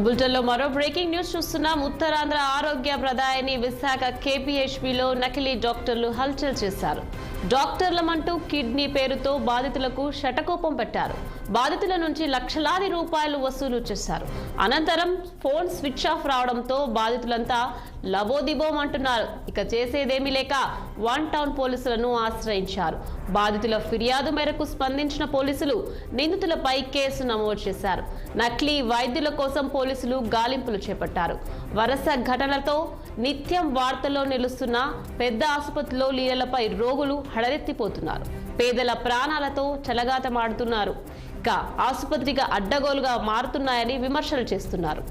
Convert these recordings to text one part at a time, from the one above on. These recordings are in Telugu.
బులెటిన్లో మరో బ్రేకింగ్ న్యూస్ చూస్తున్నాం. ఉత్తరాంధ్ర ఆరోగ్య ప్రదాయని విశాఖ కేపీహెచ్బీలో నకిలీ డాక్టర్లు హల్చల్ చేశారు. డాక్టర్లమంటూ కిడ్నీ పేరుతో బాధితులకు శటకోపం పెట్టారు. బాధితుల నుంచి లక్షలాది రూపాయలు వసూలు చేశారు. అనంతరం ఫోన్ స్విచ్ ఆఫ్ రావడంతో బాధితులంతా లబోదిబోమంటున్నారు. ఇక చేసేదేమీ లేక వన్ టౌన్ పోలీసులను ఆశ్రయించారు. బాధితుల ఫిర్యాదు మేరకు స్పందించిన పోలీసులు నిందితులపై కేసు నమోదు చేశారు. నకిలీ వైద్యుల కోసం పోలీసులు గాలింపులు చేపట్టారు. వరుస ఘటనలతో నిత్యం వార్తల్లో నిలుస్తున్న పెద్ద ఆసుపత్రిలో లీలలపై రోగులు హడలెత్తిపోతున్నారు. పేదల ప్రాణాలతో చెలగాటమాడుతున్నారు. ఇక ఆసుపత్రిగా అడ్డగోలుగా మారుతున్నాయని విమర్శలు చేస్తున్నారు.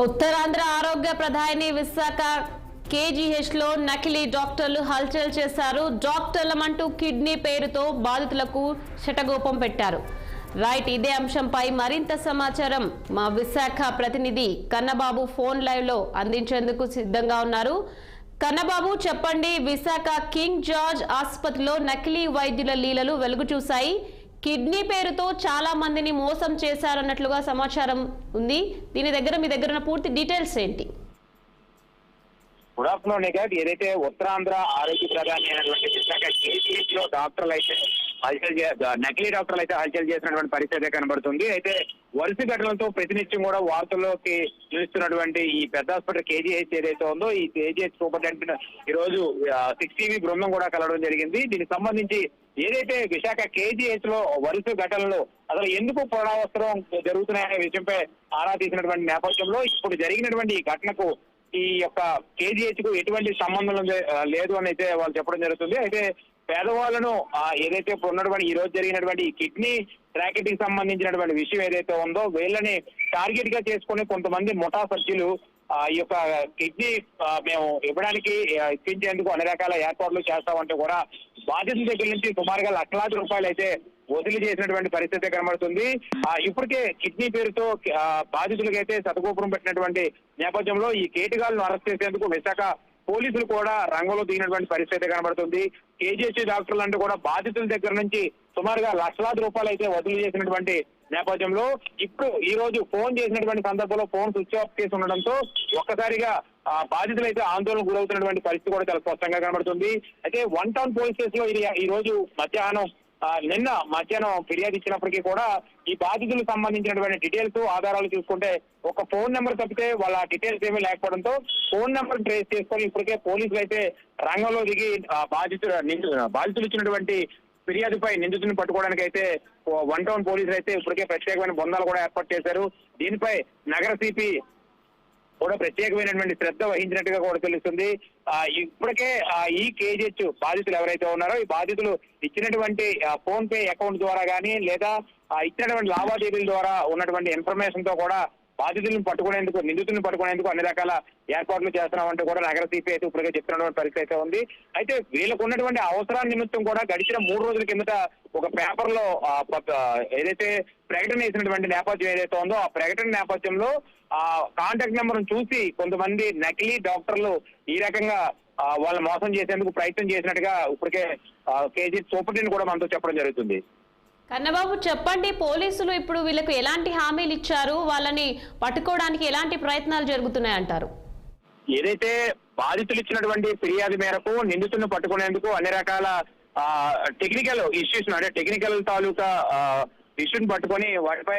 ఉత్తరాంధ్ర ఆరోగ్య ప్రదాయని విశాఖ కేజీహెచ్లో నకిలీ డాక్టర్లు హల్చల్ చేశారు. డాక్టర్లమంటూ కిడ్నీ పేరుతో బాధితులకు శటగోపం పెట్టారు. రైట్, ఇదే అంశంపై మరింత సమాచారం మా విశాఖ ప్రతినిధి కన్నబాబు ఫోన్ లైవ్ లో అందించేందుకు సిద్ధంగా ఉన్నారు. కన్నబాబు, చెప్పండి. విశాఖ కింగ్ జార్జ్ ఆసుపత్రిలో నకిలీ వైద్యుల లీలలు వెలుగు చూశాయి. కిడ్నీ పేరుతో చాలా మందిని మోసం చేశారన్నట్లుగా సమాచారం ఉంది. మీ దగ్గర ఉన్న పూర్తి డీటెయిల్స్ ఏంటి? Good afternoon. ఏదైతే ఉత్తరాంధ్ర ఆరోగ్య ప్రధాని అయినటువంటి విశాఖ కేజీహెచ్ లో డాక్టర్లు అయితే నకిలీ డాక్టర్లు అయితే హల్చల్ చేసినటువంటి పరిస్థితి కనబడుతుంది. అయితే వరుస ఘటనలతో ప్రతినిత్యం కూడా వార్తల్లోకి నిలుస్తున్నటువంటి ఈ పెద్ద హాస్పిటల్ కేజీహెచ్ ఏదైతే ఉందో, ఈ కేజీహెచ్ సూపరింటెండెంట్ ఈ రోజు 6 బృందం కూడా కలవడం జరిగింది. దీనికి సంబంధించి ఏదైతే విశాఖ కేజీహెచ్ లో వరుస ఘటనలు అసలు ఎందుకు పునరావసరం జరుగుతున్నాయనే విషయంపై ఆరా తీసినటువంటి నేపథ్యంలో ఇప్పుడు జరిగినటువంటి ఈ ఘటనకు ఈ యొక్క కేజీహెచ్ కు ఎటువంటి సంబంధం లేదు అని అయితే వాళ్ళు చెప్పడం జరుగుతుంది. అయితే పేదవాళ్ళను ఏదైతే ఇప్పుడు ఉన్నటువంటి ఈ రోజు జరిగినటువంటి కిడ్నీ ట్రాకెట్ సంబంధించినటువంటి విషయం ఏదైతే ఉందో, వీళ్ళని టార్గెట్ గా చేసుకుని కొంతమంది ముఠా సభ్యులు ఈ యొక్క కిడ్నీ మేము ఇవ్వడానికి ఇప్పించేందుకు అన్ని రకాల ఏర్పాట్లు చేస్తామంటే కూడా బాధితుల దగ్గర నుంచి సుమారుగా లక్షలాది రూపాయలు అయితే వసూలు చేసినటువంటి పరిస్థితి కనబడుతుంది. ఇప్పటికే కిడ్నీ పేరుతో బాధితులకైతే శతగోపురం పెట్టినటువంటి నేపథ్యంలో ఈ కేటుగాళ్లను అరెస్ట్ చేసేందుకు విశాఖ పోలీసులు కూడా రంగంలో దిగినటువంటి పరిస్థితి కనబడుతుంది. కేజీహెచ్ డాక్టర్లు అంటూ కూడా బాధితుల దగ్గర నుంచి సుమారుగా లక్షలాది రూపాయలు అయితే వసూలు చేసినటువంటి నేపథ్యంలో ఇప్పుడు ఈ రోజు ఫోన్ చేసినటువంటి సందర్భంలో ఫోన్ స్విచ్ ఆఫ్ చేసి ఉండడంతో ఒక్కసారిగా బాధితులు అయితే ఆందోళన గురవుతున్నటువంటి పరిస్థితి కూడా చాలా స్పష్టంగా కనబడుతుంది. అయితే వన్ టౌన్ పోలీస్ స్టేషన్ లో ఈ రోజు నిన్న మధ్యాహ్నం ఫిర్యాదు ఇచ్చినప్పటికీ కూడా ఈ బాధితులకు సంబంధించినటువంటి డీటెయిల్స్ ఆధారాలు చూసుకుంటే ఒక ఫోన్ నెంబర్ తప్పితే వాళ్ళ డీటెయిల్స్ ఏమీ లేకపోవడంతో ఫోన్ నెంబర్ ట్రేస్ చేసుకొని ఇప్పటికే పోలీసులు అయితే రంగంలో దిగి బాధితులు ఇచ్చినటువంటి ఫిర్యాదుపై నిందితులను పట్టుకోవడానికి అయితే వన్ టౌన్ పోలీసులు అయితే ఇప్పటికే ప్రత్యేకమైన బృందాలు కూడా ఏర్పాటు చేశారు. దీనిపై నగర సిపి కూడా ప్రత్యేకమైనటువంటి శ్రద్ధ వహించినట్టుగా కూడా తెలుస్తుంది. ఇప్పటికే ఈ కేజీహెచ్ బాధితులు ఎవరైతే ఉన్నారో ఈ బాధితులు ఇచ్చినటువంటి ఫోన్ పే అకౌంట్ ద్వారా కానీ లేదా ఇచ్చినటువంటి లావాదేవీల ద్వారా ఉన్నటువంటి ఇన్ఫర్మేషన్ తో కూడా బాధితులను పట్టుకునేందుకు నిందితులను పట్టుకునేందుకు అన్ని రకాల ఏర్పాట్లు చేస్తున్నామంటూ కూడా నగర సిపి అయితే ఇప్పటికే చెప్తున్నటువంటి పరిస్థితి అయితే ఉంది. అయితే వీళ్ళకు ఉన్నటువంటి అవసరాల నిమిత్తం కూడా గడిచిన 3 రోజుల కిందట ఒక పేపర్ లో ఏదైతే ప్రకటన వేసినటువంటి నేపథ్యం ఏదైతే ఉందో ఆ ప్రకటన నేపథ్యంలో కాంటాక్ట్ నెంబర్ చూసి కొంతమంది నకిలీ డాక్టర్లు ఈ రకంగా వాళ్ళు మోసం చేసేందుకు ప్రయత్నం చేసినట్టుగా ఇప్పటికే కేజీహెచ్ సూపరింటెండెంట్ కూడా మనతో చెప్పడం జరుగుతుంది. కన్నబాబు, చెప్పండి. పోలీసులు ఇప్పుడు వీళ్ళకు ఎలాంటి హామీలు ఇచ్చారు? వాళ్ళని పట్టుకోవడానికి ఎలాంటి ప్రయత్నాలు జరుగుతున్నాయంటారు? ఏదైతే బాధితులు ఇచ్చినటువంటి ఫిర్యాదు మేరకు నిందితులను పట్టుకునేందుకు అన్ని రకాల టెక్నికల్ ఇష్యూస్ అంటే టెక్నికల్ తాలూకా ఇష్యూని పట్టుకొని వాటిపై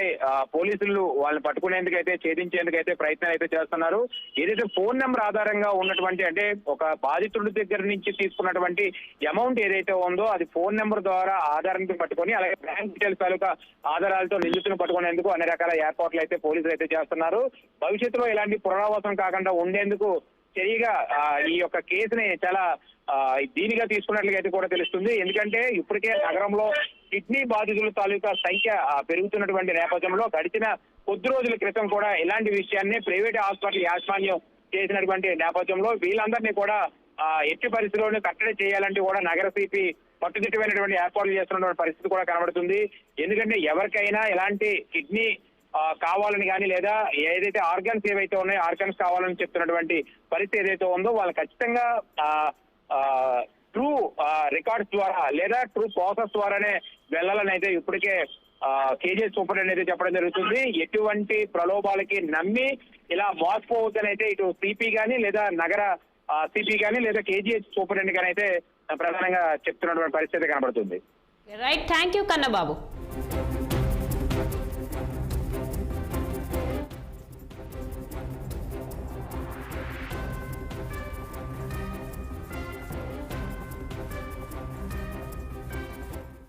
పోలీసులు వాళ్ళని పట్టుకునేందుకైతే ఛేదించేందుకైతే ప్రయత్నం అయితే చేస్తున్నారు. ఏదైతే ఫోన్ నెంబర్ ఆధారంగా ఉన్నటువంటి అంటే ఒక బాధితుడి దగ్గర నుంచి తీసుకున్నటువంటి అమౌంట్ ఏదైతే ఉందో అది ఫోన్ నెంబర్ ద్వారా ఆధారంగా పట్టుకొని అలాగే బ్యాంక్ డీటెయిల్స్ తాలూకా ఆధారాలతో నిందితులను పట్టుకునేందుకు అన్ని రకాల ఏర్పాట్లు అయితే పోలీసులు అయితే చేస్తున్నారు. భవిష్యత్తులో ఇలాంటి పునరావృతం కాకుండా ఉండేందుకు చర్యగా ఈ యొక్క కేసుని చాలా దీనిగా తీసుకున్నట్లుగా అయితే కూడా తెలుస్తుంది. ఎందుకంటే ఇప్పటికే నగరంలో కిడ్నీ బాధితుల తాలూకా సంఖ్య పెరుగుతున్నటువంటి నేపథ్యంలో గడిచిన కొద్ది రోజుల క్రితం కూడా ఇలాంటి విషయాన్ని ప్రైవేట్ హాస్పిటల్ యాజమాన్యం చేసినటువంటి నేపథ్యంలో వీళ్ళందరినీ కూడా ఎట్టి పరిస్థితుల్లోనూ కట్టడి చేయాలంటే కూడా నగర సిపి పట్టుదిట్టమైనటువంటి ఏర్పాట్లు చేస్తున్నటువంటి పరిస్థితి కూడా కనబడుతుంది. ఎందుకంటే ఎవరికైనా ఎలాంటి కిడ్నీ కావాలని కానీ లేదా ఏదైతే ఆర్గాన్స్ ఏవైతే ఉన్నాయో ఆర్గాన్స్ కావాలని చెప్తున్నటువంటి పరిస్థితి ఏదైతే ఉందో వాళ్ళు ఖచ్చితంగా ట్రూ రికార్డ్స్ ద్వారా లేదా ట్రూ ప్రాసెస్ ద్వారానే వెళ్ళాలని అయితే ఇప్పటికే కేజీఎస్ సూపరింటెండెంట్ అయితే చెప్పడం జరుగుతుంది. ఎటువంటి ప్రలోభాలకి నమ్మి ఇలా మోసపోవద్దని అయితే ఇటు సిపి కానీ లేదా నగర సిపి కానీ లేదా కేజీఎస్ సూపరింటెండెంట్ కానీ అయితే ప్రధానంగా చెప్తున్నటువంటి పరిస్థితి కనబడుతుంది. Right, thank you Kannababu.